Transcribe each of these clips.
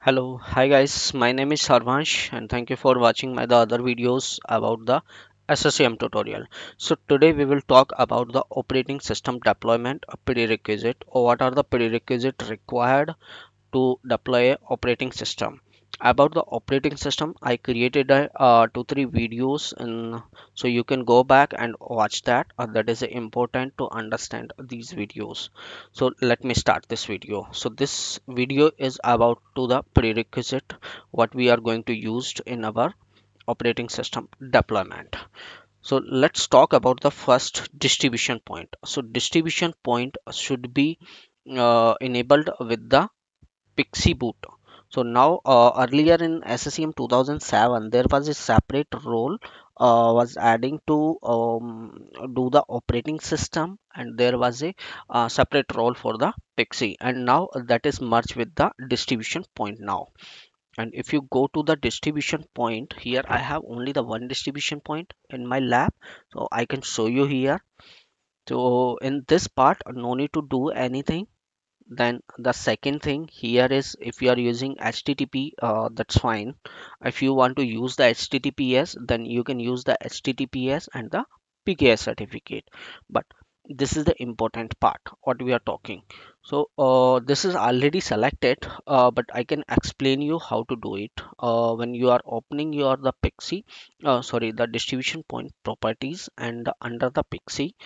Hello, hi guys, my name is Harvansh and thank you for watching my the other videos about the SCCM tutorial. So today we will talk about the operating system deployment prerequisite or what are the prerequisites required to deploy a operating system. About the operating system, I created a 2-3 videos, and so you can go back and watch that. That is important to understand these videos. So let me start this video. So this video is about to the prerequisite what we are going to use in our operating system deployment. So let's talk about the first distribution point. So distribution point should be enabled with the Pixie boot. So now earlier in SCCM 2007 there was a separate role was adding to do the operating system, and there was a separate role for the Pixie, and now that is merged with the distribution point now. And if you go to the distribution point, here I have only the one distribution point in my lab, so I can show you here. So in this part no need to do anything. Then the second thing here is if you are using HTTP, that's fine. If you want to use the HTTPS, then you can use the HTTPS and the PKS certificate. But this is the important part what we are talking. So this is already selected, but I can explain you how to do it. When you are opening your the Pixie, sorry, the distribution point properties, and under the Pixie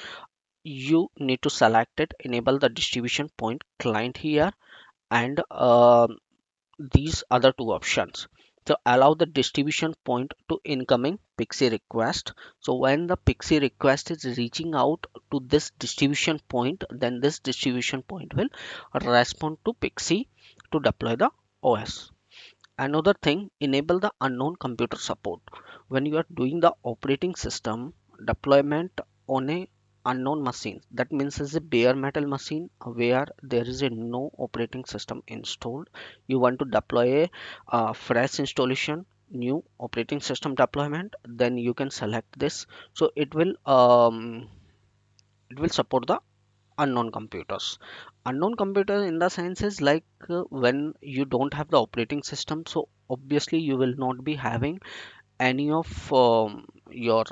you need to select it, enable the distribution point client here, and these other two options. So allow the distribution point to incoming Pixie request. So when the Pixie request is reaching out to this distribution point, then this distribution point will respond to Pixie to deploy the OS. Another thing, enable the unknown computer support. When you are doing the operating system deployment on a unknown machine, that means is a bare metal machine where there is a no operating system installed. You want to deploy a fresh installation, new operating system deployment, then you can select this. So it will support the unknown computers. Unknown computer in the sense is like when you don't have the operating system, so obviously you will not be having any of your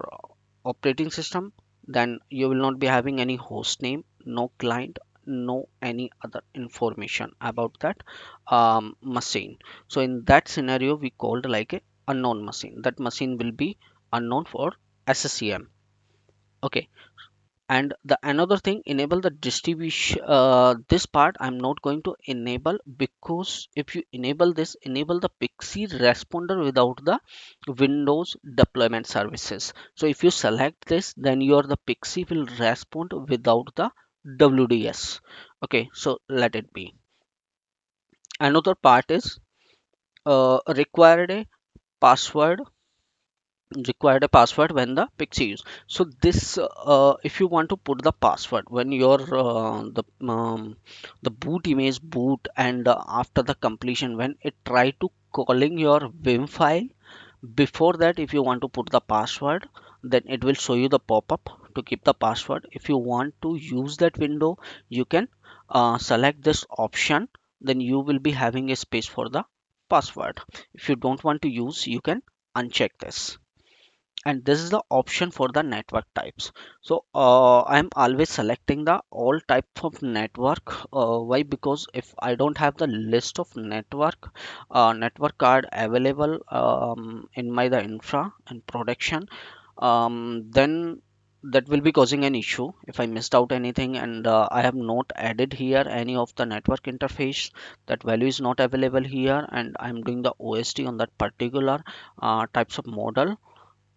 operating system. Then you will not be having any host name, no client, no any other information about that machine. So in that scenario we called like a unknown machine. That machine will be unknown for SCCM. Okay. And the another thing, enable the distribution. This part I'm not going to enable, because if you enable this, enable the Pixie responder without the Windows deployment services. So if you select this, then your the Pixie will respond without the WDS. Okay, so let it be. Another part is required a password required a password when the Pixie use. So this if you want to put the password when your the boot image boot, and after the completion when it try to calling your vim file, before that if you want to put the password, then it will show you the pop-up to keep the password. If you want to use that window, you can select this option, then you will be having a space for the password. If you don't want to use, you can uncheck this. And this is the option for the network types. So I'm always selecting the all types of network. Why? Because if I don't have the list of network card available in my the infra and production, then that will be causing an issue if I missed out anything, and I have not added here any of the network interface. That value is not available here, and I'm doing the OSD on that particular types of model,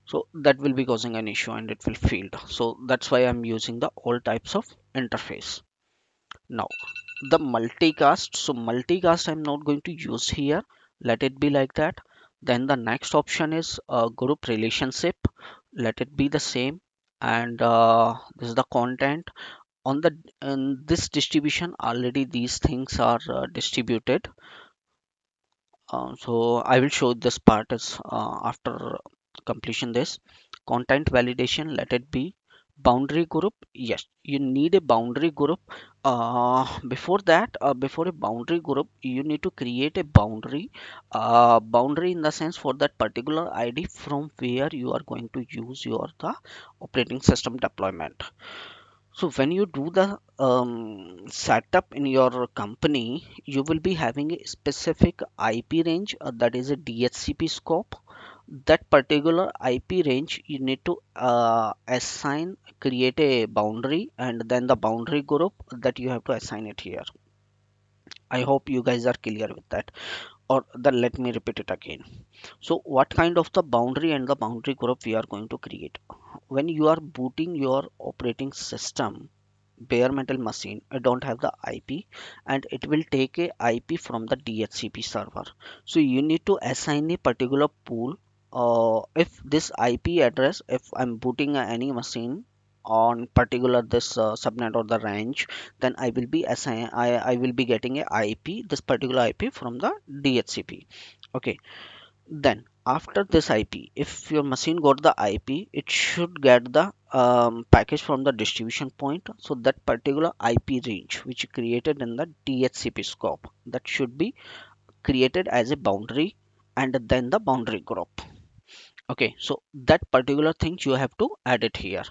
so that will be causing an issue and it will fail. So that's why I'm using the all types of interface. Now the multicast, so multicast I'm not going to use here, let it be like that. Then the next option is group relationship, let it be the same. And this is the content on the in this distribution, already these things are distributed. So I will show this part is after completion. This content validation, let it be Boundary group, yes, you need a boundary group. Before that, before a boundary group, you need to create a boundary in the sense for that particular id from where you are going to use your the operating system deployment. So when you do the setup in your company, you will be having a specific IP range, that is a DHCP scope. That particular IP range you need to assign, create a boundary, and then the boundary group that you have to assign it here. I hope you guys are clear with that. Or the let me repeat it again. So what kind of the boundary and the boundary group we are going to create? When you are booting your operating system bare metal machine, I don't have the IP, and it will take a IP from the DHCP server. So you need to assign a particular pool. If this IP address, if I'm booting any machine on particular this subnet or the range, then I will be getting a IP, this particular IP from the DHCP. Okay, then after this IP, if your machine got the IP, it should get the package from the distribution point. So that particular IP range which you created in the DHCP scope, that should be created as a boundary, and then the boundary group. Okay, so that particular thing you have to add it here.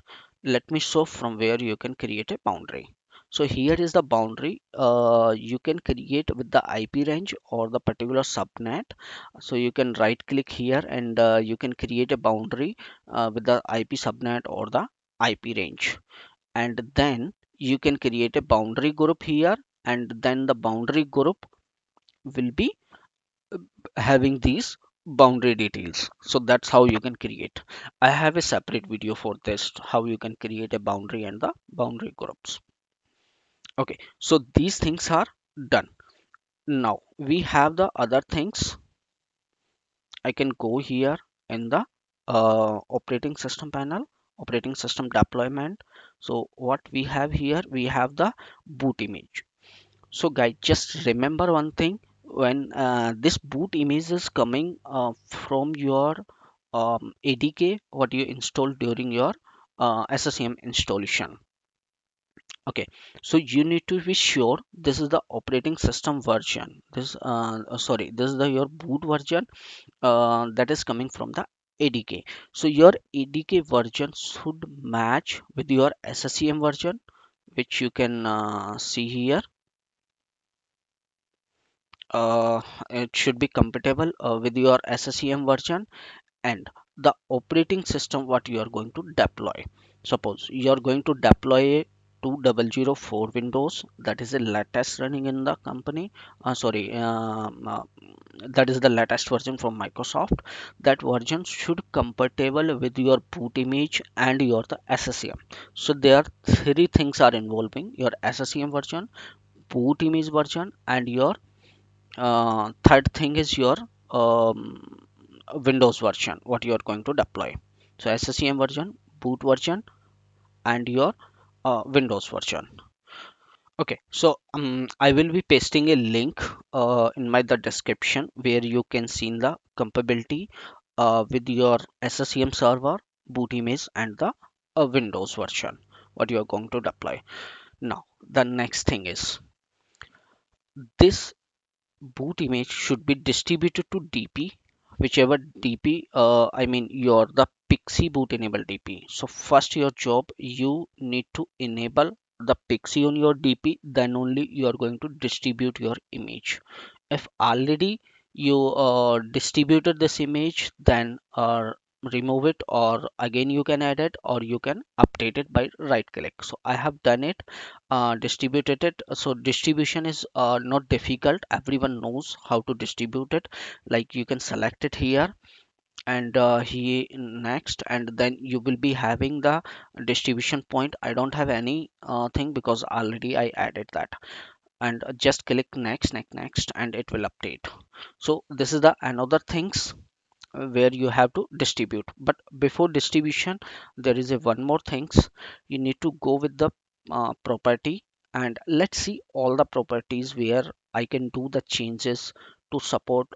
Let me show from where you can create a boundary. So here is the boundary you can create with the IP range or the particular subnet. So you can right click here, and you can create a boundary with the IP subnet or the IP range, and then you can create a boundary group here, and then the boundary group will be having these boundary details. So that's how you can create. I have a separate video for this, how you can create a boundary and the boundary groups. Okay, so these things are done. Now we have the other things. I can go here in the operating system panel, operating system deployment. So what we have here, we have the boot image. So guys, just remember one thing: when this boot image is coming from your ADK, what you installed during your SCCM installation. Okay, so you need to be sure this is the operating system version. This is the your boot version that is coming from the ADK. So your ADK version should match with your SCCM version, which you can see here. It should be compatible with your SCCM version and the operating system what you are going to deploy. Suppose you are going to deploy 2004 Windows, that is the latest running in the company. That is the latest version from Microsoft. That version should compatible with your boot image and your the SCCM. So there are three things are involving your SCCM version, boot image version, and your third thing is your Windows version what you are going to deploy. So SCCM version, boot version, and your Windows version. Okay, so I will be pasting a link in my the description where you can see the compatibility with your SCCM server, boot image, and the Windows version what you are going to deploy. Now the next thing is this boot image should be distributed to DP, whichever DP, I mean your the Pixie boot enable DP. So first your job, you need to enable the Pixie on your DP, then only you are going to distribute your image. If already you distributed this image, then remove it, or again you can add it, or you can update it by right click. So I have done it, distributed it. So distribution is not difficult, everyone knows how to distribute it. Like you can select it here, and he next, and then you will be having the distribution point. I don't have any thing because already I added that, and just click next, and it will update. So this is the another things where you have to distribute. But before distribution, there is a one more things. You need to go with the property, and let's see all the properties where I can do the changes to support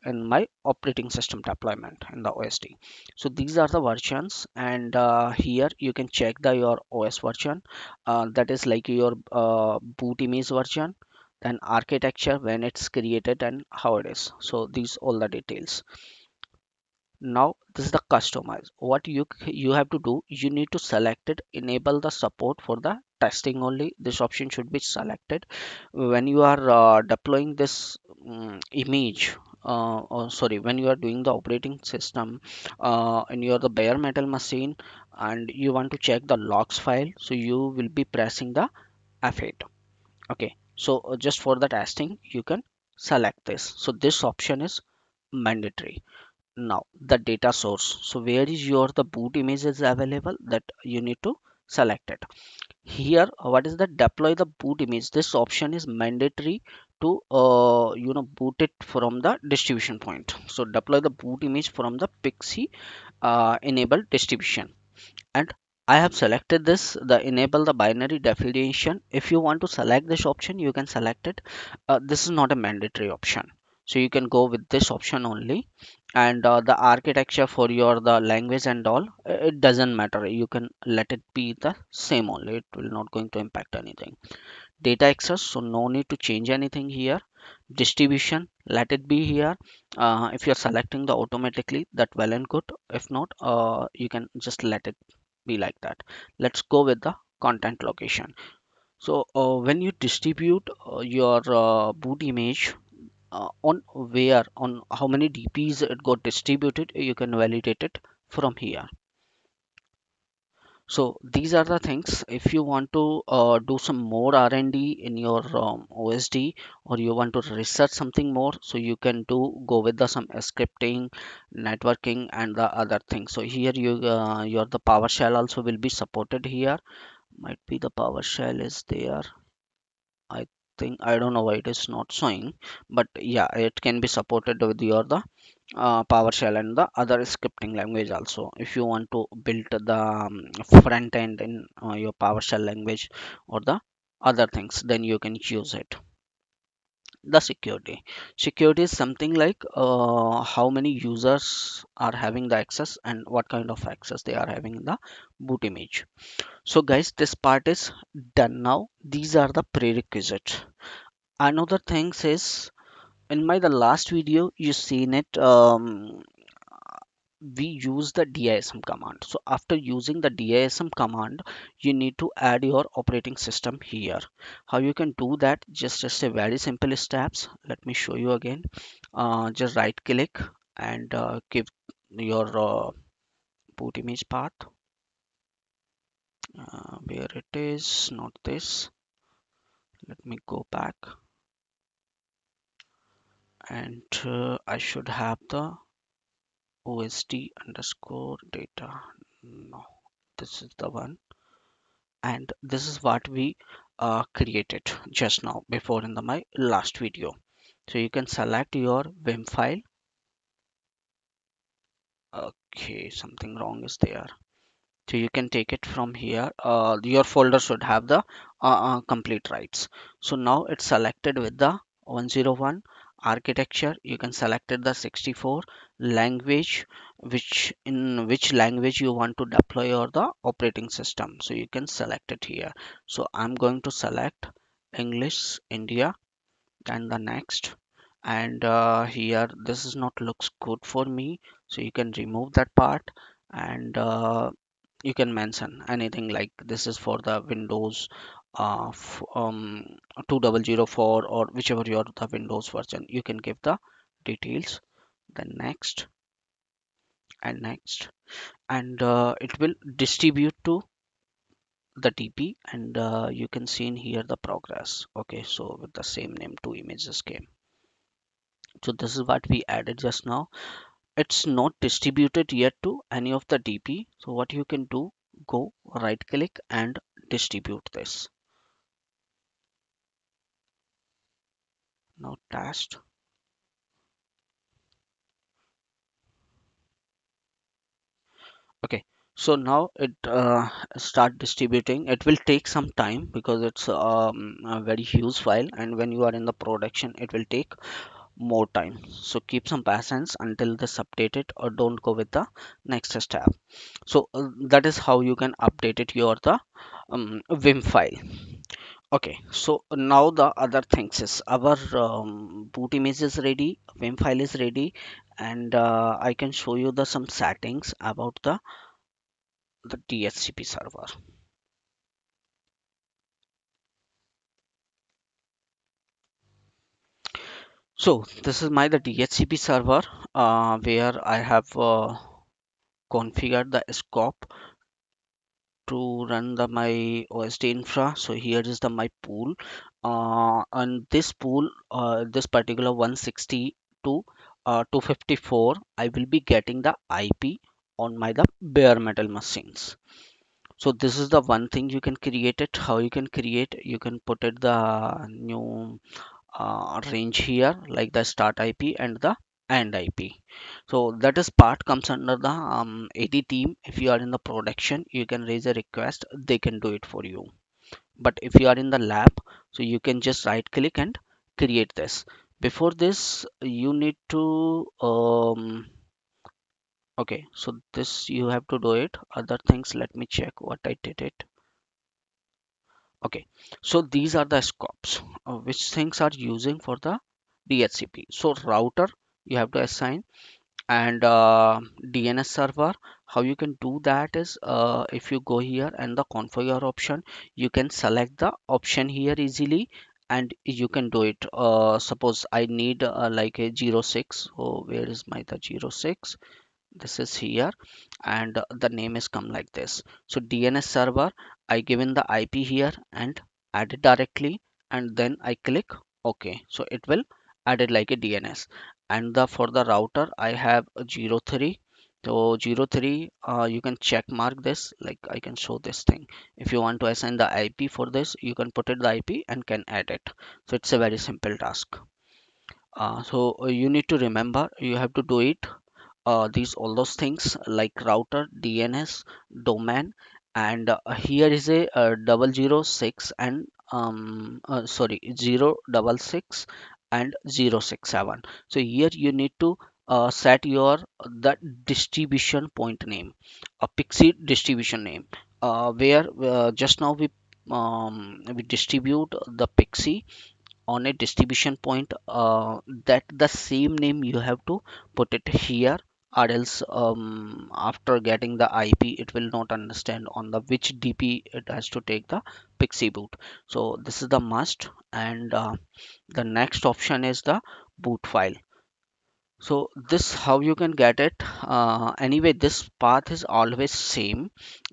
in my operating system deployment in the OSD. So these are the versions, and here you can check the your OS version, that is like your boot image version, then architecture when it's created and how it is. So these all the details. Now this is the customize. What you have to do, you need to select it, enable the support for the testing only. This option should be selected when you are deploying this image, or sorry, when you are doing the operating system and you are the bare metal machine and you want to check the logs file, so you will be pressing the F8. Okay, so just for the testing you can select this. So this option is mandatory. Now the data source, so where is your the boot image is available, that you need to select it here. What is the deploy the boot image, this option is mandatory to boot it from the distribution point. So deploy the boot image from the pixie enable distribution, and I have selected this, the enable the binary definition. If you want to select this option, you can select it. This is not a mandatory option, so you can go with this option only. And the architecture for your the language and all, it doesn't matter. You can let it be the same only. It will not going to impact anything. Data access, so no need to change anything here. Distribution, let it be here. If you're selecting the automatically, that well and good. If not, you can just let it be like that. Let's go with the content location. So when you distribute your boot image, on where, on how many DPs it got distributed, you can validate it from here. So these are the things. If you want to do some more R&D in your OSD, or you want to research something more, so you can do go with the some scripting, networking, and the other things. So here your the PowerShell also will be supported here. Might be the PowerShell is there. I think, I don't know why it is not showing, but yeah, it can be supported with your the PowerShell and the other scripting language also. If you want to build the front end in your PowerShell language or the other things, then you can use it. The security is something like how many users are having the access and what kind of access they are having in the boot image. So guys, this part is done. Now these are the prerequisites. Another things is, in my the last video you seen it, we use the DISM command. So after using the DISM command, you need to add your operating system here. How you can do that, just a very simple steps. Let me show you again. Just right click and give your boot image path, where it is, not this. Let me go back, and I should have the OSD underscore data. No, this is the one, and this is what we created just now before in the my last video. So you can select your vim file. Okay, something wrong is there. So you can take it from here. Your folder should have the complete rights. So now it's selected with the 101 architecture. You can select it the 64 language, which in which language you want to deploy or the operating system. So you can select it here. So I'm going to select English India, and the next. And here this is not looks good for me, so you can remove that part. And you can mention anything like this is for the Windows 2004, or whichever your the Windows version, you can give the details. Then next and next, and it will distribute to the DP, and you can see in here the progress. Okay, so with the same name, two images came. So this is what we added just now. It's not distributed yet to any of the DP. So what you can do, go right click and distribute this. Now test. Okay, so now it start distributing. It will take some time because it's a very huge file, and when you are in the production it will take more time. So keep some patience until this updated, or don't go with the next step. So that is how you can update it your the vim file. Okay, so now the other things is our boot image is ready, vim file is ready, and I can show you the some settings about the DHCP server. So this is my the DHCP server, where I have configured the scope to run the my OSD infra. So here is the my pool. On this pool, this particular 160 to 254, I will be getting the IP on my the bare metal machines. So this is the one thing you can create it. How you can create? You can put it the new range here, like the start IP and the end IP. So that is part comes under the AD team. If you are in the production, you can raise a request, they can do it for you. But if you are in the lab, so you can just right click and create this. Before this, you need to okay, so this you have to do it. Other things, let me check what I did it. Okay, so these are the scopes which things are using for the DHCP. So router you have to assign, and DNS server. How you can do that is, if you go here and the configure option, you can select the option here easily, and you can do it. Suppose I need like a 06. So where is my the 06? This is here, and the name is come like this. So DNS server, I given the IP here and add it directly, and then I click OK. So it will add it like a DNS. And the for the router I have a 03. So 03, you can check mark this, like I can show this thing. If you want to assign the IP for this, you can put it the IP and can add it. So it's a very simple task. You need to remember, you have to do it these all those things like router, DNS, domain, and here is a 006 and sorry, 066 and 067. So here you need to set your the distribution point name, a pixie distribution name, where just now we distribute the pixie on a distribution point, that the same name you have to put it here, or else after getting the IP it will not understand on the which DP it has to take the pixie boot. So this is the must, and the next option is the boot file. So this how you can get it. Anyway, this path is always same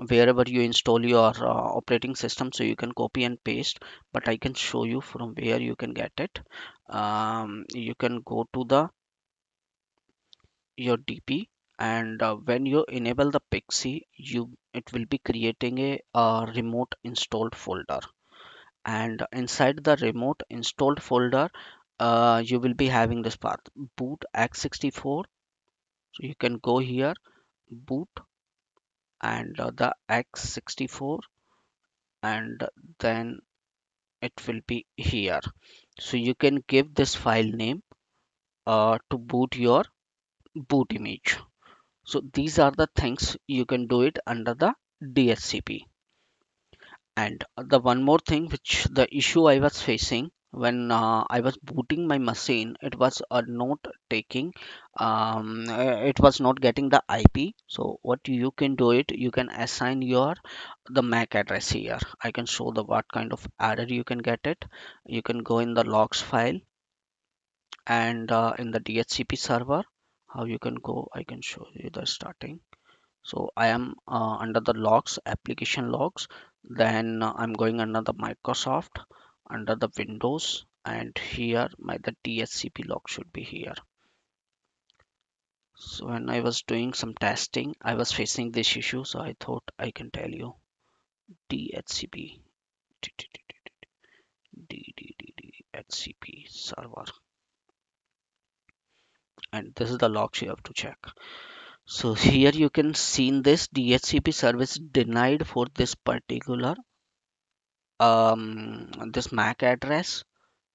wherever you install your operating system, so you can copy and paste, but I can show you from where you can get it. You can go to the your DP, and when you enable the Pixie, you it will be creating a remote installed folder, and inside the remote installed folder, you will be having this path boot x64. So you can go here, boot, and the x64, and then it will be here. So you can give this file name to boot your boot image. So these are the things you can do it under the DHCP. And the one more thing, which the issue I was facing when I was booting my machine, it was not taking, it was not getting the IP. So what you can do it, you can assign your the MAC address here. I can show the what kind of error you can get it. You can go in the logs file, and in the DHCP server, how you can go, I can show you the starting. So I am under the logs, application logs, then I'm going under the Microsoft, under the Windows, and here my the DHCP log should be here. So when I was doing some testing, I was facing this issue, so I thought I can tell you. DHCP DHCP server, and this is the logs you have to check. So here you can see in this DHCP service denied for this particular this MAC address,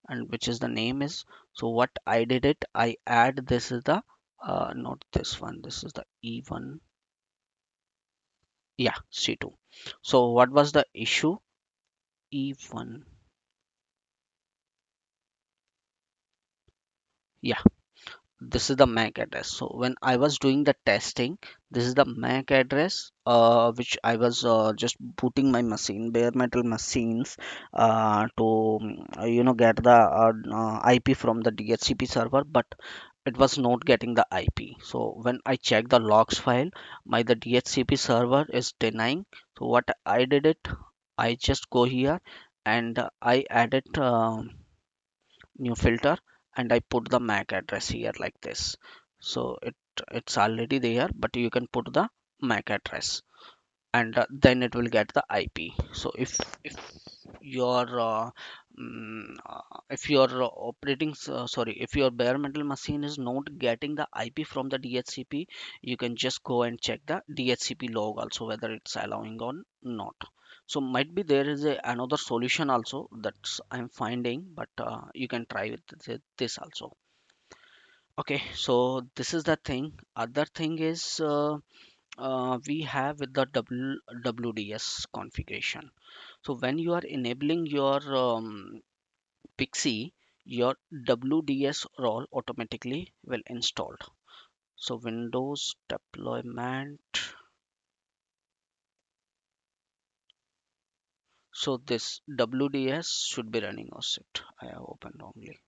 and which is the name is. So what I did it, I add this is the not this one, this is the E1. Yeah, C2. So what was the issue? E1. Yeah, this is the MAC address. So when I was doing the testing, this is the MAC address which I was just booting my machine, bare metal machines, to get the IP from the DHCP server, but it was not getting the IP. So when I check the logs file, my the DHCP server is denying. So what I did it, I just go here and I added new filter, and I put the MAC address here like this. So it's already there, but you can put the MAC address, and then it will get the IP. So your if your sorry, if your bare metal machine is not getting the IP from the DHCP, you can just go and check the DHCP log also whether it's allowing or not. So might be there is another solution also that's I'm finding, but you can try with this also. Okay, so this is the thing. Other thing is we have with the WDS configuration. So when you are enabling your Pixie, your WDS role automatically will installed. So Windows deployment. So this WDS should be running. Oh shit, I have opened only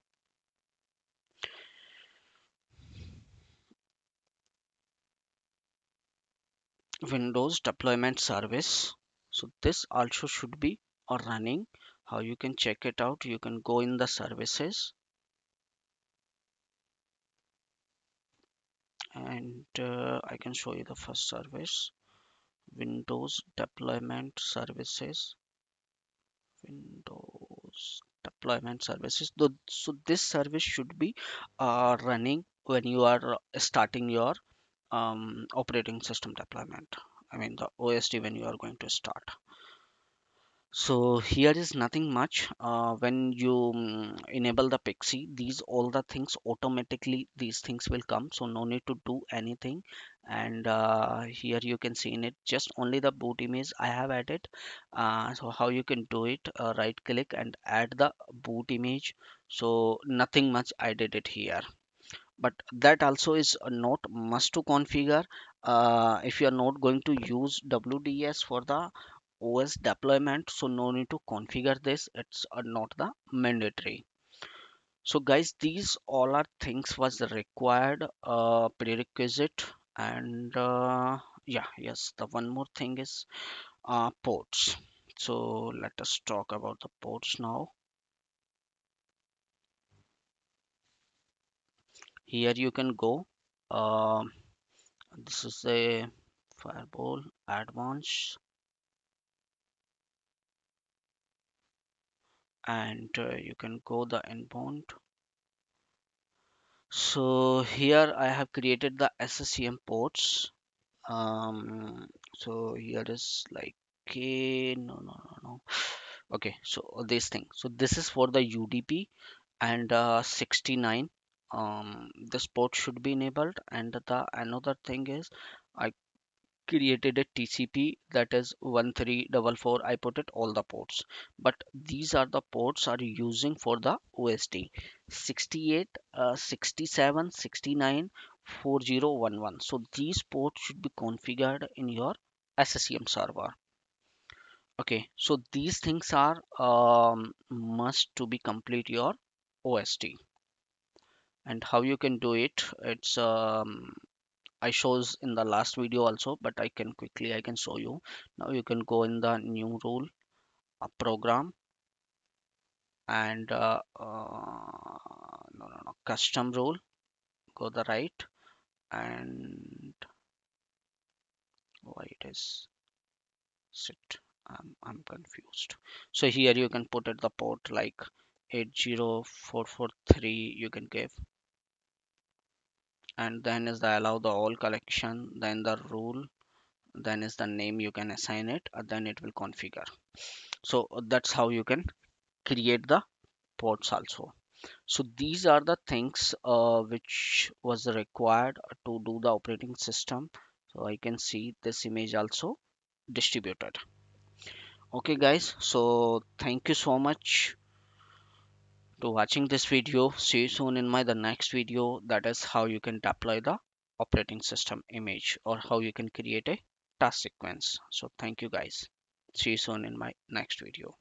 Windows deployment service. So this also should be running. How you can check it out? You can go in the services, and I can show you the first service, Windows deployment services. Windows deployment services. So this service should be running when you are starting your operating system deployment. I mean the OSD when you are going to start. So here is nothing much. When you enable the Pixie, these all the things automatically these things will come. So no need to do anything. And here you can see in it just only the boot image I have added. So how you can do it? Right click and add the boot image. So nothing much I did it here, but that also is not must to configure. If you are not going to use WDS for the OS deployment, so no need to configure this, it's not the mandatory. So guys, these all are things was the required prerequisite. And yeah, yes, the one more thing is ports. So let us talk about the ports now. Here you can go, um, this is a firewall advanced, and you can go the inbound. So here I have created the SCCM ports. So here is like no. Okay, so this thing. So this is for the UDP and 69. This port should be enabled, and the another thing is I created a TCP that is 1344. I put it all the ports, but these are the ports are using for the OSD 68, 67, 69, 4011. So these ports should be configured in your SCCM server. Okay, so these things are must to be complete your OSD. And how you can do it? It's I shows in the last video also, but I can show you. Now you can go in the new rule, program, and no, custom rule. Go the right, and why it is sit. I'm confused. So here you can put it the port like 80443. You can give, and then is the allow the all collection. Then the rule. Then is the name you can assign it. Then it will configure. So that's how you can create the ports also. So these are the things which was required to do the operating system. So I can see this image also distributed. Okay guys, so thank you so much to watching this video. See you soon in my the next video, that is how you can deploy the operating system image or how you can create a task sequence. So thank you guys. See you soon in my next video.